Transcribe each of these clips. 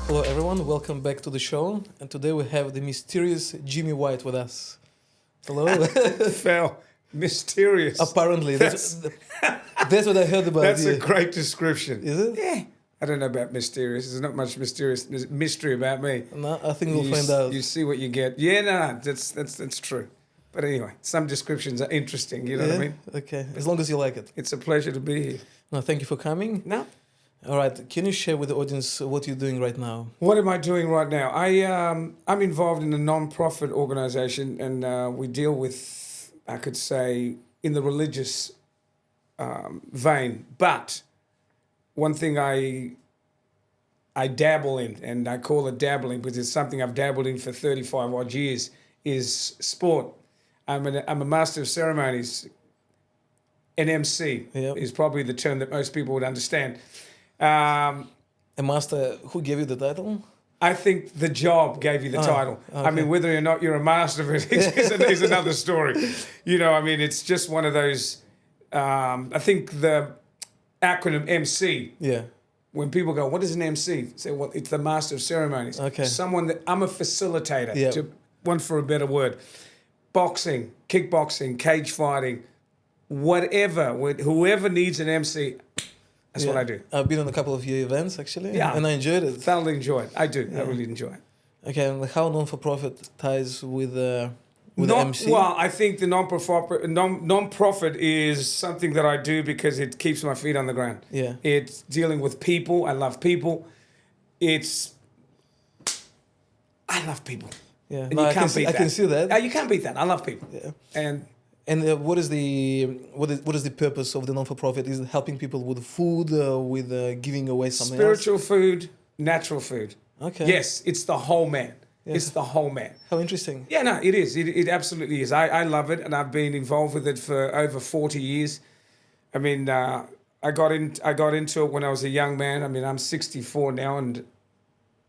Hello everyone, welcome back to the show. And today we have the mysterious Jimmy White with us. Hello. Fell mysterious. Apparently, that's what I heard about That's you. a great description. Is it? Yeah. I don't know about mysterious. There's not much mysterious mystery about me. No, I think we'll you find out. You see what you get. Yeah, no, that's true. But anyway, some descriptions are interesting. You know what I mean? Okay, as long as you like it. It's a pleasure to be here. No, thank you for coming. No. All right, can you share with the audience what you're doing right now? What am I doing right now? I'm involved in a non-profit organization, and we deal with, I could say, in the religious vein. But one thing I dabble in, and I call it dabbling because it's something I've dabbled in for 35 odd years, is sport. I'm a master of ceremonies. An MC is probably the term that most people would understand. A master, who gave you the title? I think the job gave you the title. Okay. I mean, whether or not you're a master of it is another story. You know, I mean, it's just one of those. I think the acronym MC. Yeah. When people go, "What is an MC?" Say, "Well, it's the master of ceremonies." Okay. Someone that I'm a facilitator. Yeah. To one for a better word, boxing, kickboxing, cage fighting, whatever. Whoever needs an MC. That's what I do. I've been on a couple of your events actually, and I enjoyed it. Thoroughly enjoy it. I do. I really enjoy it. Okay, and how non-for-profit ties with the MC? Well, I think the non-profit is something that I do because it keeps my feet on the ground. Yeah. It's dealing with people. I love people. I love people. Yeah, And no, you I can't beat that. I can see that. You can't beat that. I love people. Yeah. And what is the purpose of the non-for-profit? Is it helping people with food, with giving away something spiritual food, natural food. Okay. Yes, it's the whole man. Yeah. It's the whole man. How interesting. Yeah, no, it is. It absolutely is. I love it, and I've been involved with it for over 40 years. I mean, I got into it when I was a young man. I mean, I'm 64 now, and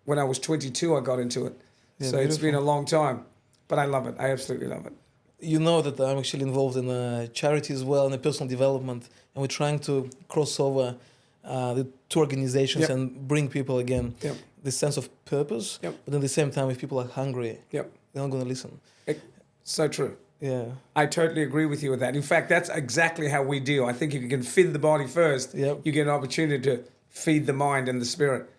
when I was 22, I got into it. Yeah, so beautiful. It's been a long time, but I love it. I absolutely love it. You know that I'm actually involved in charity as well and in personal development, and we're trying to cross over the two organizations and bring people again this sense of purpose. Yep. But at the same time, if people are hungry, Yep. they're not going to listen. So true. Yeah. I totally agree with you with that. In fact, that's exactly how we deal. I think if you can feed the body first, you get an opportunity to feed the mind and the spirit.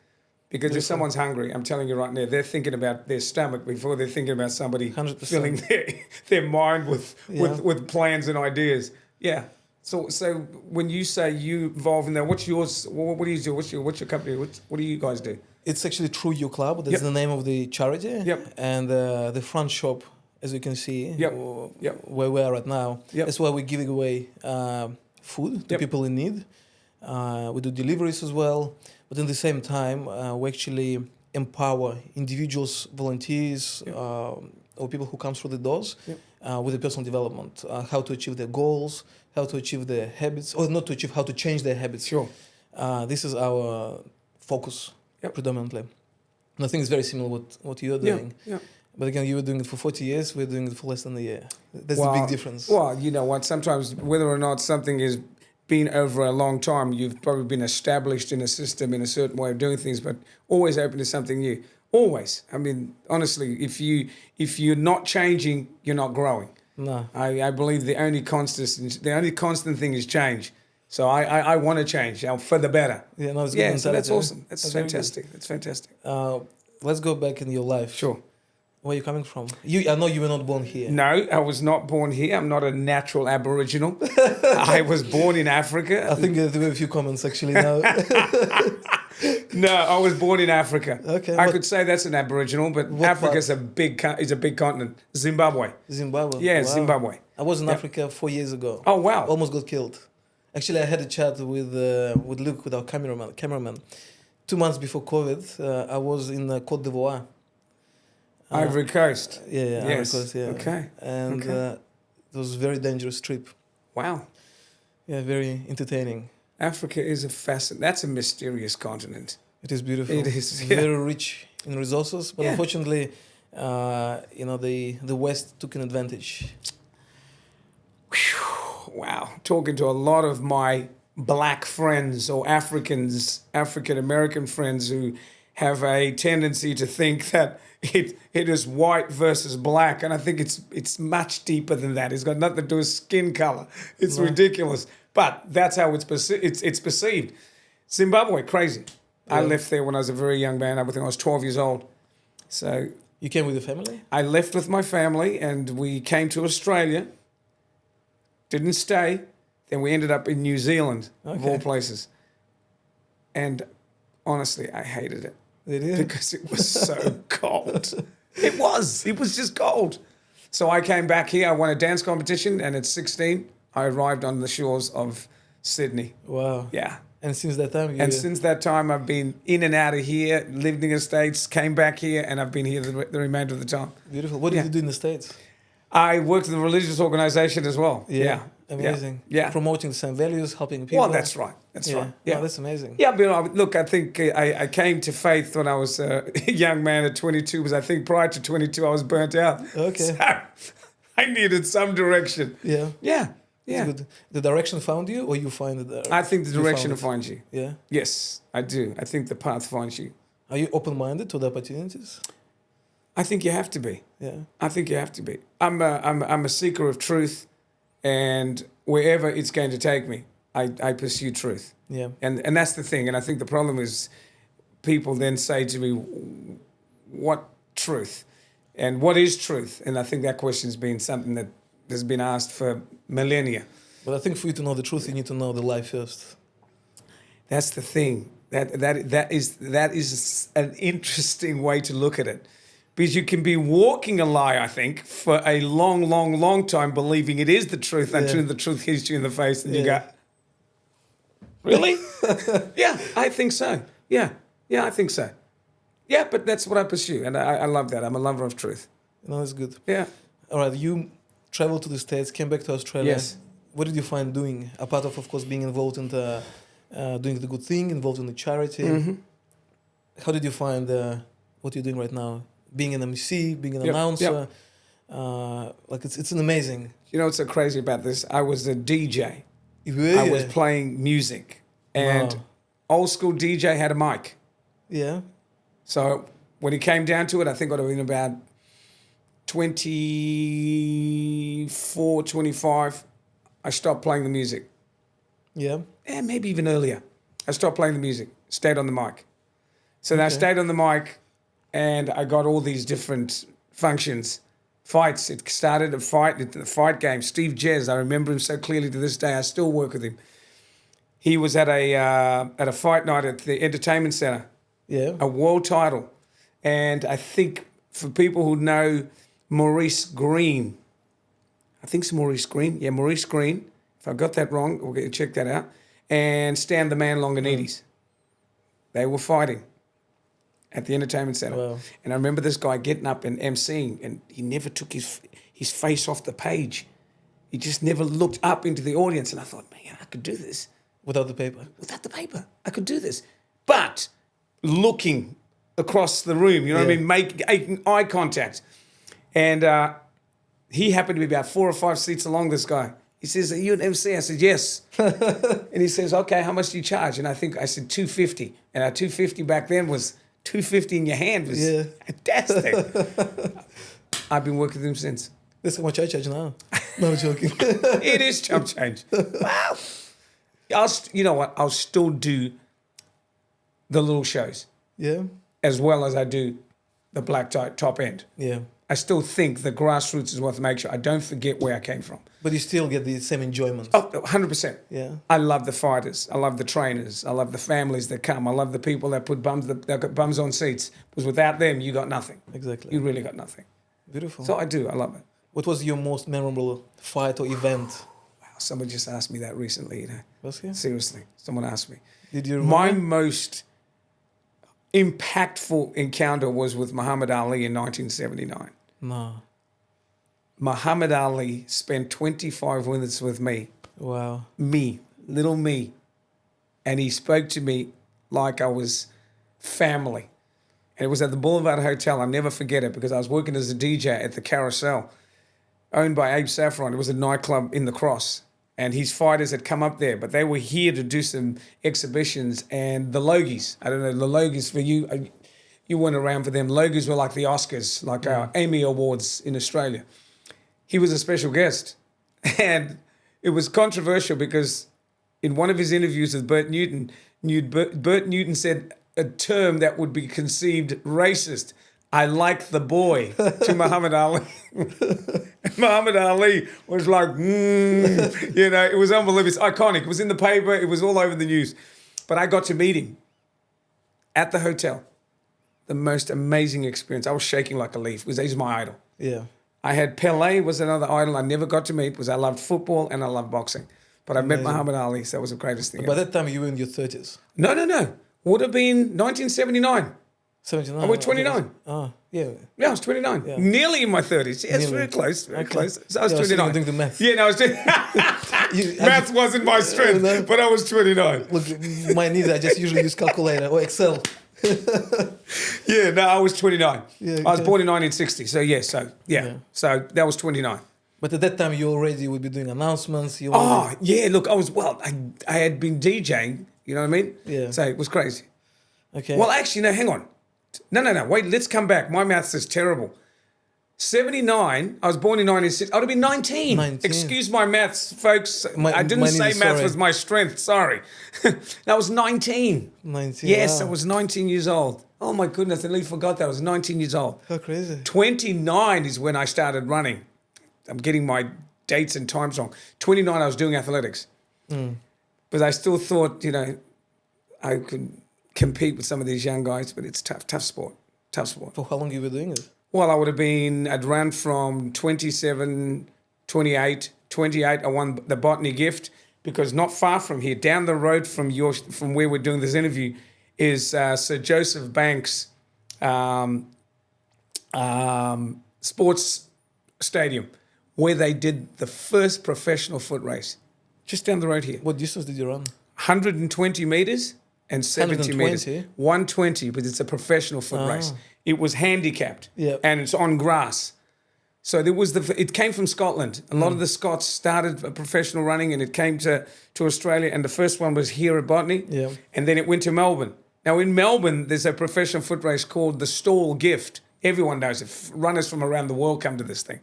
Because if someone's hungry, I'm telling you right now, they're thinking about their stomach before they're thinking about somebody 100%. filling their mind with plans and ideas. Yeah. So when you say you involve in that, what's yours? What do you do? What's your company? What do you guys do? It's actually True You Club. That's the name of the charity. Yep. And the front shop, as you can see, where we are right now, that's where we're giving away food to people in need. We do deliveries as well. But at the same time, we actually empower individuals, volunteers, or people who come through the doors with the personal development, how to achieve their goals, how to achieve their habits, or not to achieve, how to change their habits. Sure. This is our focus predominantly. And I think it's very similar with what you're doing. Yeah. But again, you were doing it for 40 years, we're doing it for less than a year. That's the big difference. Well, you know what? Sometimes whether or not something is been over a long time, you've probably been established in a system, in a certain way of doing things, but always open to something new. Always. I mean, honestly, if you're not changing, you're not growing. No. I believe the only constant thing is change. So I want to change for the better. Yeah, no, it's good. So that's awesome. That's fantastic. That's fantastic. Let's go back in your life. Sure. Where are you coming from? I know you were not born here. No, I was not born here. I'm not a natural Aboriginal. I was born in Africa. I think there were a few comments actually now. No, I was born in Africa. Okay. I could say that's an Aboriginal, but Africa's a big continent. Zimbabwe. Zimbabwe. Yeah, Wow. Zimbabwe. I was in Africa 4 years ago. Oh, wow. Almost got killed. Actually, I had a chat with Luke, with our cameraman. 2 months before COVID, I was in Côte d'Ivoire. Ivory Coast. Yeah, yes. Ivory Coast, yeah. Okay. And it was a very dangerous trip. Wow. Yeah, very entertaining. Africa is that's a mysterious continent. It is beautiful. It is. Very rich in resources, but unfortunately, the West took an advantage. Whew, wow. Talking to a lot of my black friends or African American friends who have a tendency to think that it is white versus black, and I think it's much deeper than that. It's got nothing to do with skin color. It's ridiculous, but that's how it's perceived. Zimbabwe, crazy. Yeah. I left there when I was a very young man. I think I was 12 years old. So you came with the family? I left with my family, and we came to Australia. Didn't stay. Then we ended up in New Zealand, of all places. And honestly, I hated it. Because it was so cold. It was just cold. So I came back here. I won a dance competition, and at 16, I arrived on the shores of Sydney. Wow. Yeah. And since that time? Since that time, I've been in and out of here, lived in the States, came back here, and I've been here the remainder of the time. Beautiful. What did you do in the States? I worked in a religious organization as well. Yeah. Amazing. Yeah. Promoting the same values, helping people. Well, that's right. That's right. Yeah. Wow, that's amazing. Yeah, but look, I think I came to faith when I was a young man at 22, because I think prior to 22, I was burnt out. Okay. So I needed some direction. Yeah. Yeah. Yeah. Good. The direction found you, or you find it? I think the direction finds you. Yeah. Yes, I do. I think the path finds you. Are you open-minded to the opportunities? I think you have to be. Yeah. I think you have to be. I'm a seeker of truth, and wherever it's going to take me, I pursue truth. Yeah. And that's the thing. And I think the problem is people then say to me, what truth? And what is truth? And I think that question's been something that has been asked for millennia. But I think for you to know the truth, you need to know the lie first. That's the thing. That is an interesting way to look at it. Because you can be walking a lie, I think, for a long time, believing it is the truth, until the truth hits you in the face, and you go, really? Yeah, I think so. Yeah, I think so. Yeah, but that's what I pursue, and I love that. I'm a lover of truth. No, that's good. Yeah. All right, you traveled to the States, came back to Australia. Yes. What did you find doing, apart of course, being involved in the doing the good thing, involved in the charity? Mm-hmm. How did you find what you're doing right now? Being an MC, being an announcer, like it's an amazing. You know what's so crazy about this? I was a DJ. Yeah. I was playing music, and old school DJ had a mic. Yeah. So when it came down to it, I think I'd have been about 24, 25. I stopped playing the music. Yeah. And maybe even earlier. I stopped playing the music, stayed on the mic. So then I stayed on the mic, and I got all these different functions, fights. It started a fight, the fight game. Steve Jez, I remember him so clearly to this day. I still work with him. He was at a fight night at the entertainment center. Yeah. A world title. And I think for people who know Maurice Green, I think it's Maurice Green. Yeah, Maurice Green. If I got that wrong, we'll get to check that out. And Stan the Man Longanides. They were fighting at the entertainment center. Wow. And I remember this guy getting up and emceeing, and he never took his face off the page. He just never looked up into the audience. And I thought, man, I could do this. Without the paper? Without the paper. I could do this. But looking across the room, you know what I mean? Making eye contact. And he happened to be about 4 or 5 seats along, this guy. He says, are you an MC? I said, yes. And he says, okay, how much do you charge? And I said, $250. And our $250 back then was $250 in your hand was fantastic. I've been working with him since. That's how much I charge now. No, I'm joking. It is chump change. Wow. You know what? I'll still do the little shows. Yeah. As well as I do the black tie top end. Yeah. I still think the grassroots is what makes sure I don't forget where I came from. But you still get the same enjoyment. Oh, 100%. Yeah. I love the fighters. I love the trainers. I love the families that come. I love the people that put bums on seats. Because without them, you got nothing. Exactly. You really got nothing. Beautiful. So I do. I love it. What was your most memorable fight or event? Wow. Someone just asked me that recently. You know. Was he? Seriously. Someone asked me. Did you remember? My most impactful encounter was with Muhammad Ali in 1979. No. Muhammad Ali spent 25 minutes with me. Wow. Me, little me. And he spoke to me like I was family. And it was at the Boulevard Hotel. I'll never forget it because I was working as a DJ at the Carousel, owned by Abe Saffron. It was a nightclub in the Cross. And his fighters had come up there, but they were here to do some exhibitions. And the Logies, I don't know, the Logies for you, You weren't around for them. Logies were like the Oscars, like our Emmy Awards in Australia. He was a special guest. And it was controversial because in one of his interviews with Bert Newton, Bert Newton said a term that would be conceived racist. I like the boy to Muhammad Ali. Muhammad Ali was like, it was unbelievable. It's iconic. It was in the paper. It was all over the news. But I got to meet him at the hotel. The most amazing experience. I was shaking like a leaf because he's my idol. Yeah. I had Pelé was another idol I never got to meet because I loved football and I loved boxing. But I met Muhammad Ali, so that was the greatest thing. By that time, you were in your 30s. No. Would have been 1979. 79. I was 29. Yeah. Yeah, I was 29. Yeah. Nearly in my 30s. Yes, very close. Very close. So I was 29. I was doing the math. Yeah, no, I was doing... Math wasn't my strength, but I was 29. Look, mine neither. I just usually use calculator or Excel. Yeah, no, I was 29. Yeah, okay. I was born in 1960. So, So that was 29. But at that time, you already would be doing announcements. Look, I had been DJing, you know what I mean? Yeah. So it was crazy. Okay. Well, actually, no, hang on. No, wait, let's come back. My maths is terrible. 79, I was born in 1960. I would have been 19. 19. Excuse my maths, folks. I didn't say maths was my strength. Sorry. I was 19. 19. Yes, wow. I was 19 years old. Oh, my goodness. I nearly forgot that. I was 19 years old. How crazy. 29 is when I started running. I'm getting my dates and times wrong. 29, I was doing athletics. But I still thought, I could compete with some of these young guys, but it's tough sport. For how long you were doing it? Well, I'd run from 27, 28, 28. I won the botany gift because not far from here, down the road from where we're doing this interview, is Sir Joseph Banks Sports Stadium, where they did the first professional foot race. Just down the road here. What distance did you run? 120 meters and 70 meters. 120, but it's a professional foot race. It was handicapped, and it's on grass. So it came from Scotland. A lot of the Scots started professional running, and it came to Australia. And the first one was here at Botany, and then it went to Melbourne. Now in Melbourne, there's a professional foot race called the Stall Gift. Everyone knows it. Runners from around the world come to this thing.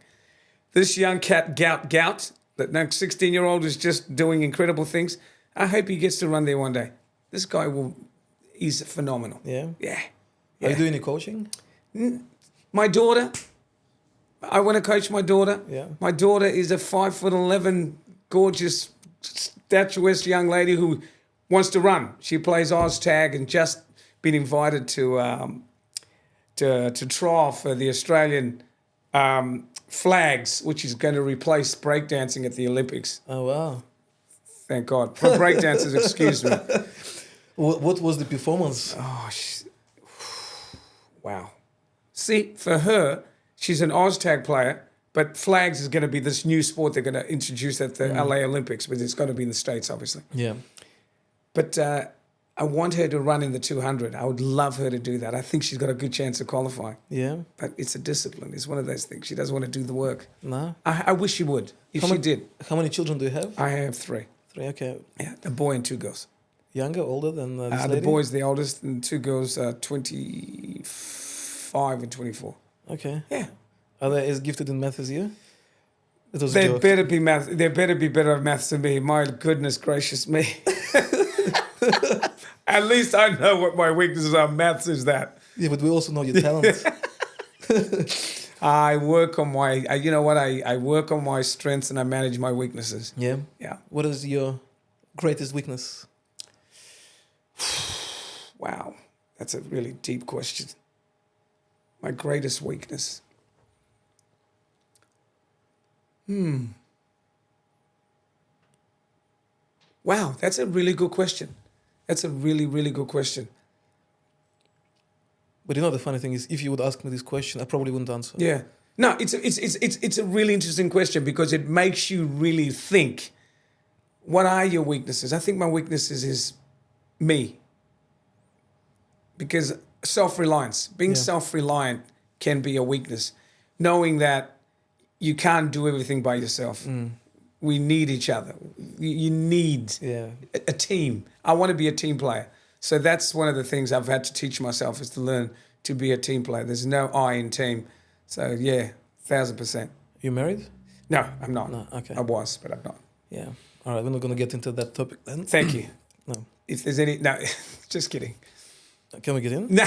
This young cat, Gout, that 16-year-old is just doing incredible things. I hope he gets to run there one day. This guy he's phenomenal. Yeah? Yeah. Are you doing any coaching? My daughter, I want to coach my daughter. Yeah. My daughter is a 5'11", gorgeous, statuesque young lady who wants to run. She plays Oz tag and just been invited to trial for the Australian flags, which is going to replace breakdancing at the Olympics. Oh, wow. Thank God. For breakdancers, excuse me. What was the performance? Oh, wow. See, for her, she's an OzTag player, but flags is going to be this new sport they're going to introduce at the LA Olympics, but it's going to be in the States, obviously. Yeah. But I want her to run in the 200. I would love her to do that. I think she's got a good chance of qualifying. Yeah. But it's a discipline. It's one of those things. She doesn't want to do the work. No. I wish she would, if she did. How many children do you have? I have 3. 3, okay. Yeah, a boy and 2 girls. Younger, older than this The lady? boy's the oldest, and 2 girls are 25 and 24. Okay. Yeah. Are they as gifted in math as you? They better be math. They better be better at maths than me. My goodness gracious me. At least I know what my weaknesses are. Maths is that. Yeah, but we also know your talents. I work on I work on my strengths and I manage my weaknesses. Yeah? Yeah. What is your greatest weakness? Wow. That's a really deep question. My greatest weakness. Wow, that's a really good question. That's a really, really good question. But the funny thing is, if you would ask me this question, I probably wouldn't answer. Yeah. No, it's a really interesting question because it makes you really think. What are your weaknesses? I think my weaknesses is me. Because self-reliance, being self-reliant can be a weakness. Knowing that you can't do everything by yourself. We need each other. You need a team. I want to be a team player. So that's one of the things I've had to teach myself is to learn to be a team player. There's no I in team. So, yeah, 1,000%. You married? No, I'm not. No, okay. I was, but I'm not. Yeah. All right, we're not going to get into that topic then. Thank you. No. If there's any... No, just kidding. Can we get in? No.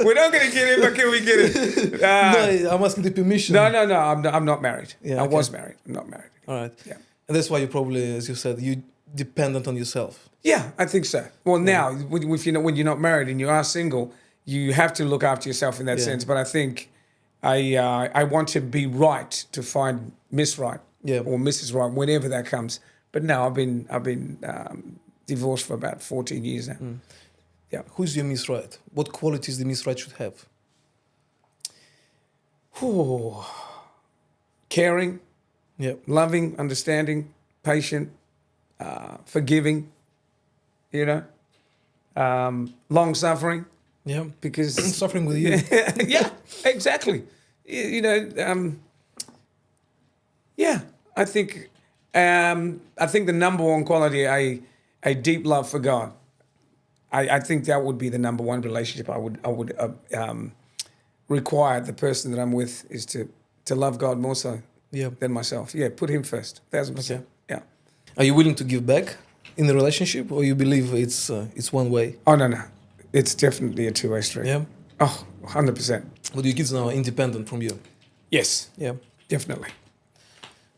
We're not going to get in, but can we get in? No, I'm asking the permission. No, I'm not married. Yeah, I okay. was married. I'm not married. All right. Yeah. And that's why you probably, as you said, you're dependent on yourself. Yeah, I think so. Well, now, if when you're not married and you are single, you have to look after yourself in that sense. But I think I want to be right to find Miss Right or Mrs. Right, whenever that comes. But no, I've been divorced for about 14 years now. Mm. Yeah. Who's your Miss Right? What qualities the Miss Right should have? Caring, loving, understanding, patient, forgiving, long-suffering. Yeah, because suffering with you. Yeah, exactly. I think the number one quality, a deep love for God. I think that would be the number one relationship I would require the person that I'm with is to love God more so than myself. Yeah, put Him first, 1,000%. Okay. Yeah. Are you willing to give back in the relationship, or you believe it's one way? Oh no, it's definitely a two-way street. Yeah. Oh, 100%. But your kids now are independent from you. Yes. Yeah. Definitely.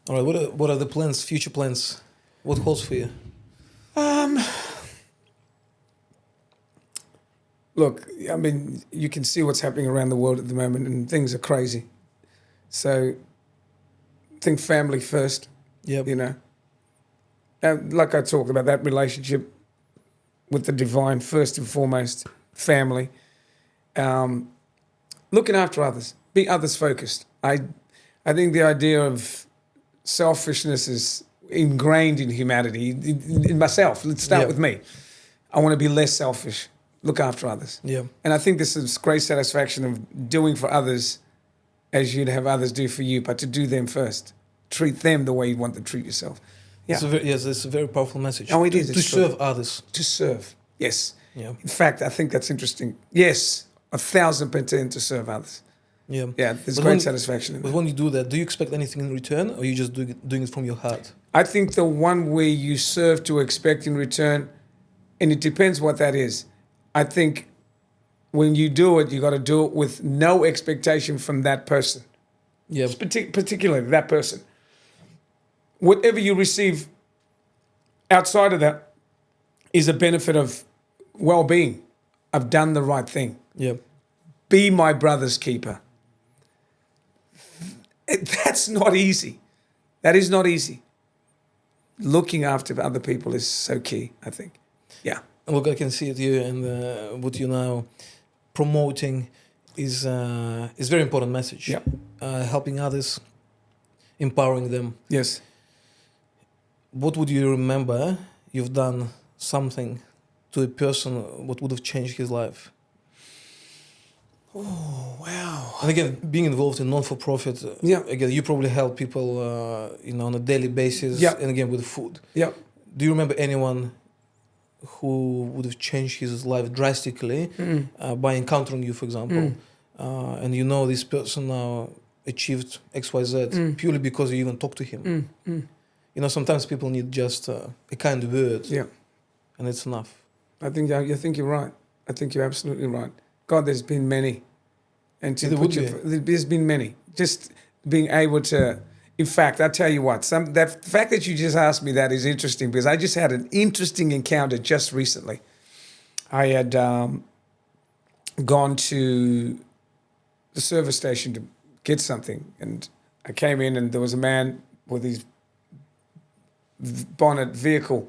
All right. What are the plans? Future plans? What holds for you? Look, I mean, you can see what's happening around the world at the moment, and things are crazy. So, think family first. Yeah. Like I talked about, that relationship with the divine, first and foremost, family. Looking after others, be others focused. I think the idea of selfishness is ingrained in humanity, in myself. Let's start with me. I want to be less selfish, look after others. Yeah. And I think this is great satisfaction of doing for others as you'd have others do for you, but to do them first. Treat them the way you want to treat yourself. Yeah. It's a very powerful message. Oh, it is. To serve others. To serve, yes. Yeah. In fact, I think that's interesting. Yes, 1,000% to serve others. Yeah. Yeah, there's great satisfaction in that. But when you do that, do you expect anything in return, or are you just doing it from your heart? I think the one where you serve to expect in return, and it depends what that is. I think when you do it, you got to do it with no expectation from that person. Yeah. Particularly that person. Whatever you receive outside of that is a benefit of well-being. I've done the right thing. Yeah. Be my brother's keeper. That's not easy. That is not easy. Looking after other people is so key, I think. Yeah. Look, I can see it here, and what you're now promoting is a very important message. Yeah. Helping others, empowering them. Yes. What would you remember you've done something to a person what would have changed his life? Oh, wow. And again, being involved in non-for-profit, again, you probably help people, on a daily basis, and again, with food. Yeah. Do you remember anyone who would have changed his life drastically by encountering you, for example, and this person now achieved X, Y, Z purely because you even talked to him? Sometimes people need just a kind word, and it's enough. I think you're right. I think you're absolutely right. God, there's been many. And there's been many. Just being able to, in fact, I tell you what, the fact that you just asked me that is interesting, because I just had an interesting encounter just recently. I had gone to the service station to get something, and I came in and there was a man with his bonnet vehicle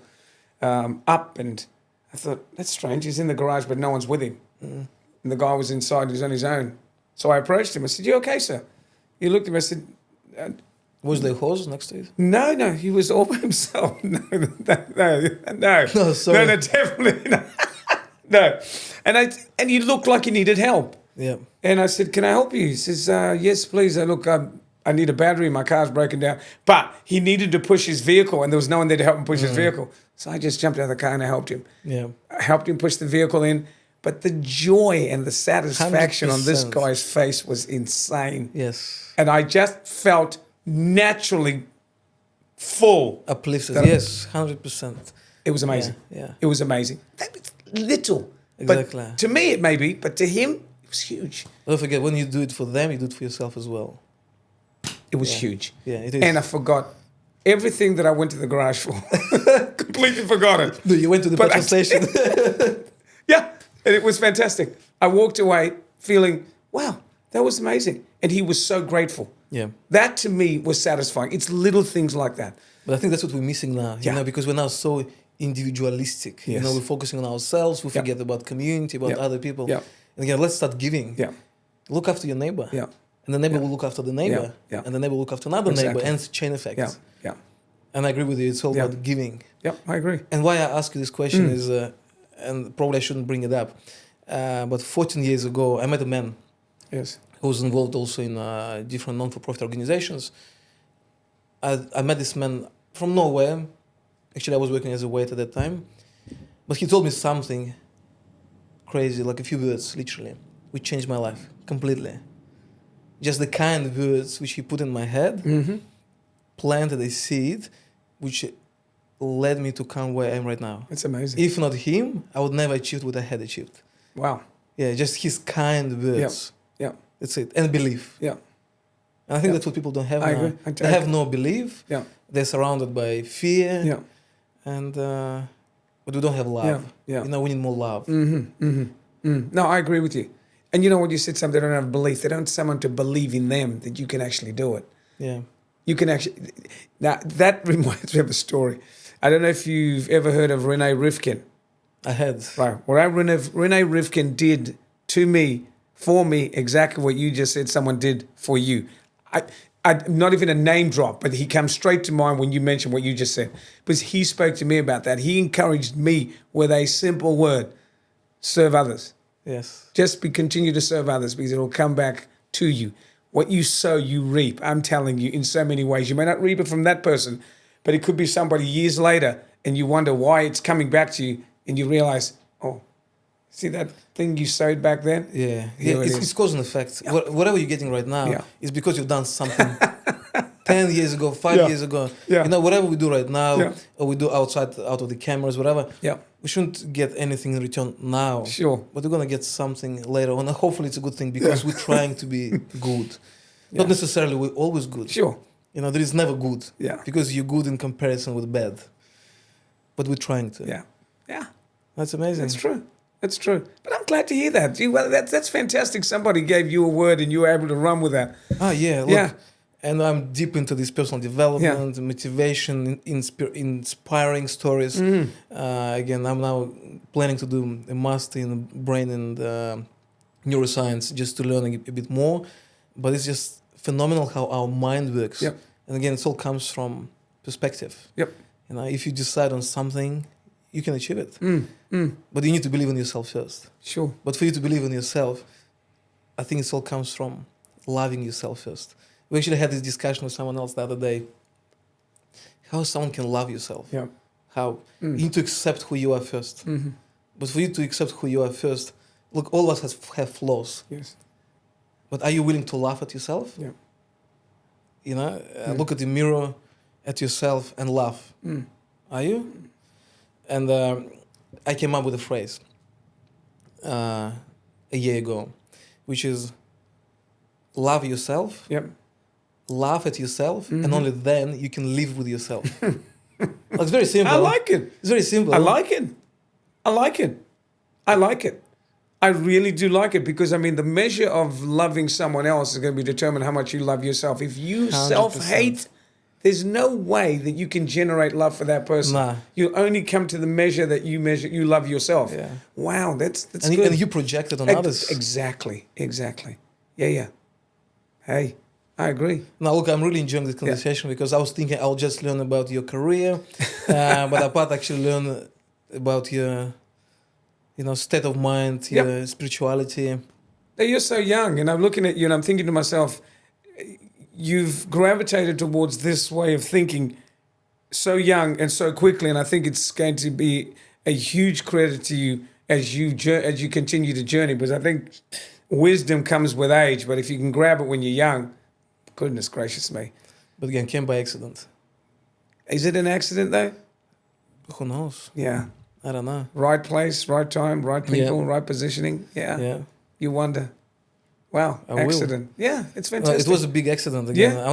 up, and I thought, that's strange, he's in the garage but no one's with him. And the guy was inside, he was on his own. So I approached him. I said, "You okay, sir?" He looked at me. I said, "Was there a horse next to you?" No, he was all by himself. No, No, sorry. No, definitely no. No. And he looked like he needed help. Yeah. And I said, "Can I help you?" He says, "Yes, please. Look, I need a battery. My car's broken down." But he needed to push his vehicle, and there was no one there to help him push his vehicle. So I just jumped out of the car and I helped him. Yeah. I helped him push the vehicle in. but the joy and the satisfaction 100%. on this guy's face was insane. Yes. And I just felt naturally full. Uplifted. Yes, 100%. It was amazing. Yeah. It was amazing. That was little. Exactly. But to me, it may be, but to him, it was huge. Don't forget, when you do it for them, you do it for yourself as well. It was huge. Yeah, it is. And I forgot everything that I went to the garage for. Completely forgot it. No, you went to the petrol station. Yeah, and it was fantastic. I walked away feeling, wow, that was amazing. And he was so grateful. Yeah. That to me was satisfying. It's little things like that. But I think that's what we're missing now, you Yeah. know, because we're now so individualistic. Yes. You know, we're focusing on ourselves. We forget about community, about other people. Yeah. And again, let's start giving. Yeah. Look after your neighbor. Yeah. And the neighbor will look after the neighbor. Yeah. And the neighbor will look after another neighbor. And it's chain effect. Yeah. Yeah. And I agree with you. It's all about giving. Yeah, I agree. And why I ask you this question is, and probably I shouldn't bring it up, but 14 years ago, I met a man Yes. who was involved also in different non-for-profit organizations. I met this man from nowhere. Actually, I was working as a waiter at that time. But he told me something crazy, like a few words, literally, which changed my life completely. Just the kind of words which he put in my head, planted a seed, which led me to come where I am right now. It's amazing. If not him, I would never achieve what I had achieved. Wow. Yeah, just his kind words. Yeah. That's it. And belief. Yeah. And I think that's what people don't have I now. agree. They have no belief. Yeah. They're surrounded by fear. Yeah. And but we don't have love. Yeah. Yeah. You know, we need more love. No, I agree with you. And you know what you said, something, they don't have belief. They don't have someone to believe in them that you can actually do it. Yeah. You can actually... Now, that reminds me of a story. I don't know if you've ever heard of Rene Rifkin. I had. Right. Well, Rene Rifkin did to me, for me, exactly what you just said someone did for you. I'm not even a name drop, but he comes straight to mind when you mentioned what you just said. Because he spoke to me about that. He encouraged me with a simple word, serve others. Yes. Just continue to serve others because it will come back to you. What you sow, you reap. I'm telling you, in so many ways. You may not reap it from that person, but it could be somebody years later and you wonder why it's coming back to you and you realize, oh, see that thing you sowed back then? Yeah. It's cause and effect. Yeah. Whatever you're getting right now is because you've done something 10 years ago, 5 years ago. Yeah. You know, whatever we do right now, or we do out of the cameras, whatever, we shouldn't get anything in return now. Sure. But we're going to get something later on. And hopefully it's a good thing because we're trying to be good. Not necessarily we're always good. Sure. You know, there is never good. Yeah. Because you're good in comparison with bad. But we're trying to. Yeah. Yeah. That's amazing. That's true. That's true. But I'm glad to hear that. Gee, well, that's fantastic. Somebody gave you a word and you were able to run with that. Ah, yeah. Look, yeah. And I'm deep into this personal development, motivation, inspiring stories. Again, I'm now planning to do a master in brain and neuroscience just to learn a bit more. But it's just phenomenal how our mind works. Yep. And again, it all comes from perspective. Yep. You know, if you decide on something, you can achieve it. But you need to believe in yourself first. Sure. But for you to believe in yourself, I think it all comes from loving yourself first. We actually had this discussion with someone else the other day. How someone can love yourself? Yeah. How? You need to accept who you are first. But for you to accept who you are first, look, all of us have flaws. Yes. But are you willing to laugh at yourself? Yeah. You know, look at the mirror, at yourself and laugh. Are you? And I came up with a phrase a year ago, which is love yourself. Yep. Laugh at yourself, and only then you can live with yourself. It's very simple. I like it. It's very simple. I like it. I like it. I like it. I really do like it because, I mean, the measure of loving someone else is going to be determined how much you love yourself. If you 100%. self-hate, there's no way that you can generate love for that person. Nah. You only come to the measure that you love yourself. Yeah. Wow, that's and good. and you project it on others. Exactly. Yeah. Hey, I agree. Now, look, I'm really enjoying this conversation because I was thinking I'll just learn about your career, but apart actually learn about your, state of mind, your spirituality. You're so young, and I'm looking at you, and I'm thinking to myself, you've gravitated towards this way of thinking so young and so quickly, and I think it's going to be a huge credit to you as you continue to journey, because I think wisdom comes with age, but if you can grab it when you're young, goodness gracious me. But again, came by accident. Is it an accident though? Who knows? Yeah. I don't know. Right place, right time, right people, right positioning. Yeah. Yeah. You wonder. Wow. Accident. Yeah, it's fantastic. It was a big accident again. Yeah. I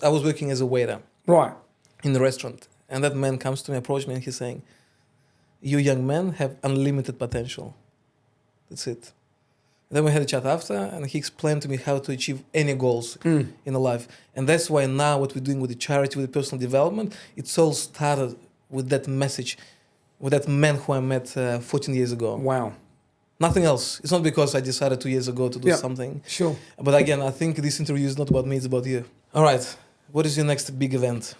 was working as a waiter. Right. In the restaurant. And that man comes to me, approached me, and he's saying, "You young men have unlimited potential." That's it. Then we had a chat after, and he explained to me how to achieve any goals in life. And that's why now what we're doing with the charity, with the personal development, it's all started with that message, with that man who I met 14 years ago. Wow. Nothing else. It's not because I decided 2 years ago to do something. Sure. But again, I think this interview is not about me, it's about you. All right. What is your next big event?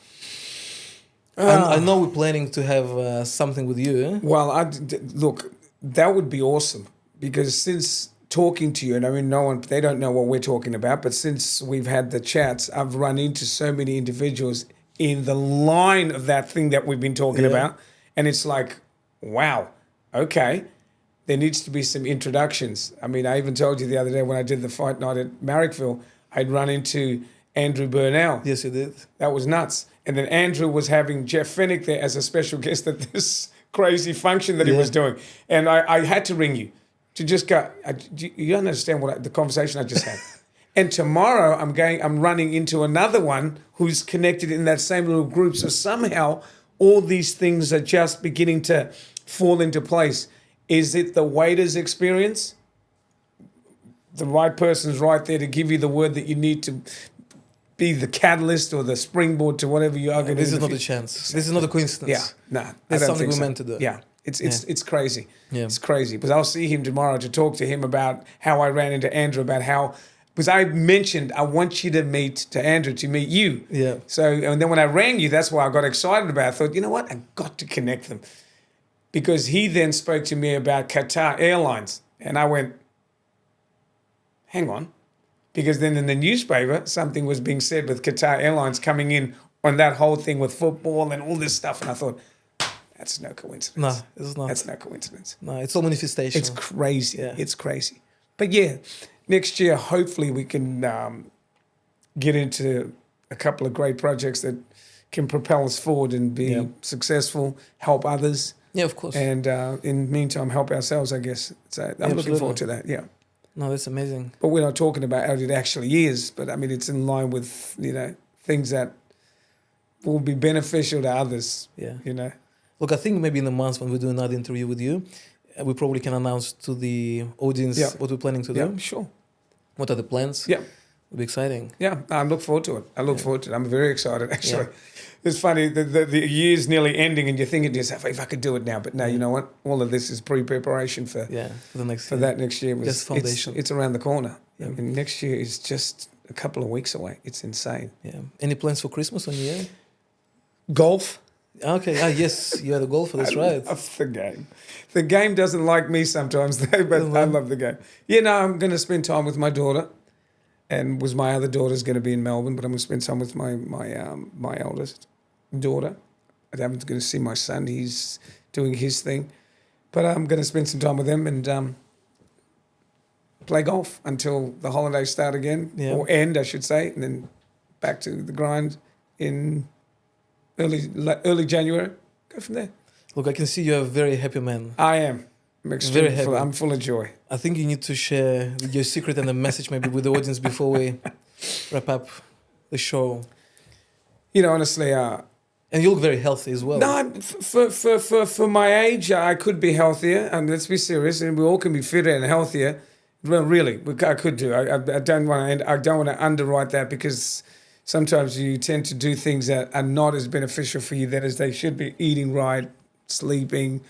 I know we're planning to have something with you. Well, look, that would be awesome, because since talking to you, and I mean, they don't know what we're talking about, but since we've had the chats, I've run into so many individuals in the line of that thing that we've been talking about. And it's like, wow, okay, there needs to be some introductions. I mean, I even told you the other day when I did the fight night at Marrickville, I'd run into Andrew Burnell. Yes, you did. That was nuts. And then Andrew was having Jeff Fennick there as a special guest at this crazy function that he was doing. And I had to ring you to just go, you don't understand the conversation I just had. And tomorrow I'm running into another one who's connected in that same little group. So somehow all these things are just beginning to fall into place. Is it the waiter's experience? The right person's right there to give you the word that you need to be the catalyst or the springboard to whatever you are going to do. This is not a chance. This is not a coincidence. Yeah, no. It's something we're meant to do. Yeah, it's crazy. Yeah. It's crazy. Because I'll see him tomorrow to talk to him about how I ran into Andrew, about how, because I mentioned I want you to meet you. Yeah. So, and then when I rang you, that's why I got excited about it. I thought, you know what? I got to connect them. Because he then spoke to me about Qatar Airlines. And I went, hang on. Because then in the newspaper, something was being said with Qatar Airlines coming in on that whole thing with football and all this stuff. And I thought, that's no coincidence. No, it's not. That's no coincidence. No, it's all manifestation. It's crazy. Yeah. It's crazy. But yeah, next year, hopefully we can get into a couple of great projects that can propel us forward and be successful, help others. Yeah, of course. And in the meantime, help ourselves, I guess. So I'm looking forward to that, yeah. No, that's amazing. But we're not talking about how it actually is, but I mean, it's in line with, things that will be beneficial to others, Look, I think maybe in a month when we do another interview with you, we probably can announce to the audience what we're planning to do. Yeah, sure. What are the plans? Yeah. It'll be exciting. Yeah, I look forward to it. I'm very excited, actually. Yeah. It's funny, the year's nearly ending and you're thinking to yourself, if I could do it now. But no, you know what? All of this is pre-preparation for the next year. That next year. Just foundation. It's around the corner. Yeah. I mean, next year is just a couple of weeks away. It's insane. Yeah. Any plans for Christmas or New Year? Golf. Okay. Yes, you are a golfer. That's right. I love the game. The game doesn't like me sometimes, though, but I love the game. I'm going to spend time with my daughter. And my other daughter's going to be in Melbourne, but I'm going to spend time with my eldest daughter. I'm going to see my son. He's doing his thing. But I'm going to spend some time with them and play golf until the holidays start again, or end, I should say, and then back to the grind in early January. Go from there. Look, I can see you're a very happy man. I am. I'm very happy. I'm full of joy. I think you need to share your secret and a message maybe with the audience before we wrap up the show. Honestly, and you look very healthy as well. No, for my age, I could be healthier. And let's be serious, and we all can be fitter and healthier. Well, really, I could do. I don't want to underwrite that, because sometimes you tend to do things that are not as beneficial for you as they should be. Eating right, sleeping,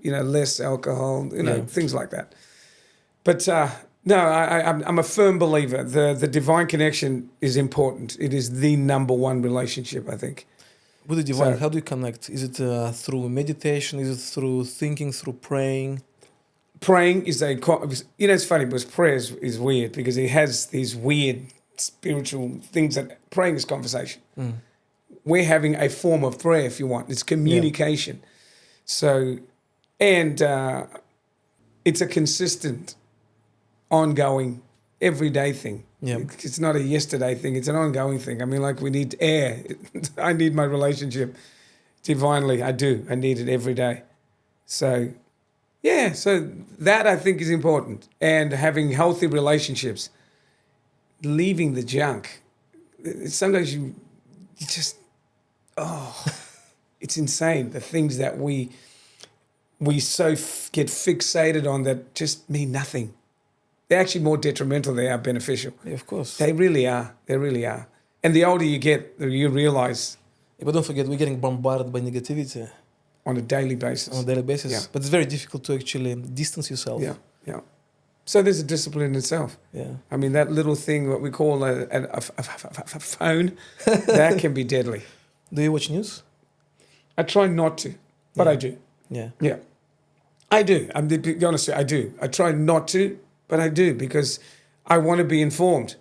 less alcohol, things like that. But no, I'm a firm believer. The divine connection is important. It is the number one relationship, I think. With the divine, how do you connect? Is it through meditation? Is it through thinking, through praying? Praying is it's funny because prayer is weird, because it has these weird spiritual things that praying is conversation. We're having a form of prayer, if you want. It's communication. So, and it's a consistent, ongoing, everyday thing. Yeah. It's not a yesterday thing. It's an ongoing thing. I mean, like we need air. I need my relationship divinely. I do. I need it every day. So, yeah. So that I think is important. And having healthy relationships, leaving the junk. Sometimes you just, it's insane. The things that we get fixated on that just mean nothing. They're actually more detrimental than they are beneficial. Yeah, of course. They really are. They really are. And the older you get, you realize. Yeah, but don't forget, we're getting bombarded by negativity. On a daily basis. On a daily basis. Yeah. But it's very difficult to actually distance yourself. Yeah, yeah. So there's a discipline in itself. Yeah. I mean, that little thing, what we call a phone, that can be deadly. Do you watch news? I try not to, but I do. Yeah. Yeah. I do. I'm to be honest with you, I do. I try not to, but I do because I want to be informed.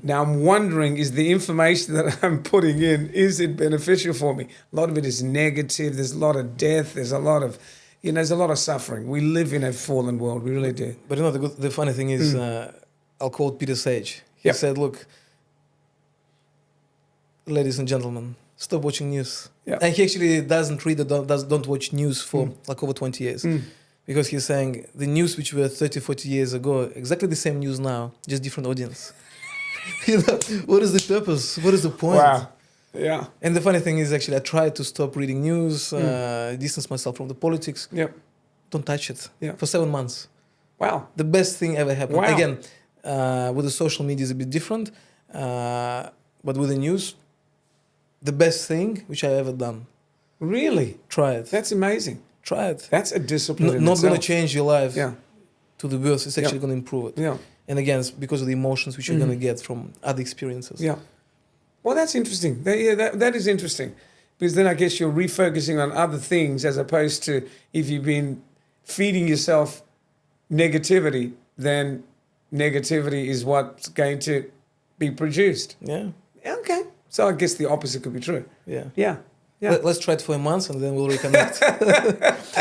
Now I'm wondering, is the information that I'm putting in, is it beneficial for me? A lot of it is negative. There's a lot of death. There's a lot of, there's a lot of suffering. We live in a fallen world. We really do. But the funny thing is, I'll quote Peter Sage. He said, look, ladies and gentlemen, stop watching news. Yeah. And he actually doesn't read or don't watch news for like over 20 years. Because he's saying the news which were 30, 40 years ago, exactly the same news now, just different audience. What is the purpose? What is the point? Wow. Yeah. And the funny thing is, actually, I tried to stop reading news, distance myself from the politics. Yep. Don't touch it. Yeah. For 7 months. Wow. The best thing ever happened. Wow. Again, with the social media is a bit different, but with the news, the best thing which I ever done. Really? Try it. That's amazing. Try it. That's a discipline. Not going to change your life. Yeah. To the worse. It's actually going to improve it. Yeah. And again, it's because of the emotions which you're going to get from other experiences. Yeah. Well, that's interesting. That is interesting. Because then I guess you're refocusing on other things as opposed to if you've been feeding yourself negativity, then negativity is what's going to be produced. Yeah. Okay. So I guess the opposite could be true. Yeah. Yeah. Yeah. Let's try it for a month and then we'll reconnect.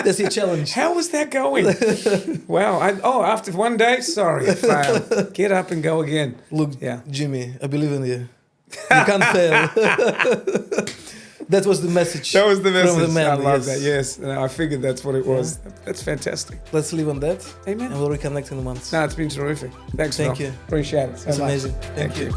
That's your challenge. How was that going? Wow. After one day? Sorry, I failed. Get up and go again. Look, Jimmy, I believe in you. You can't fail. That was the message. That was the message. From the man, I love that. Yes. I figured that's what it was. Yeah. That's fantastic. Let's leave on that. Amen. And we'll reconnect in a month. No, it's been terrific. Thanks, Thank you. Appreciate it. It's amazing. Thank you.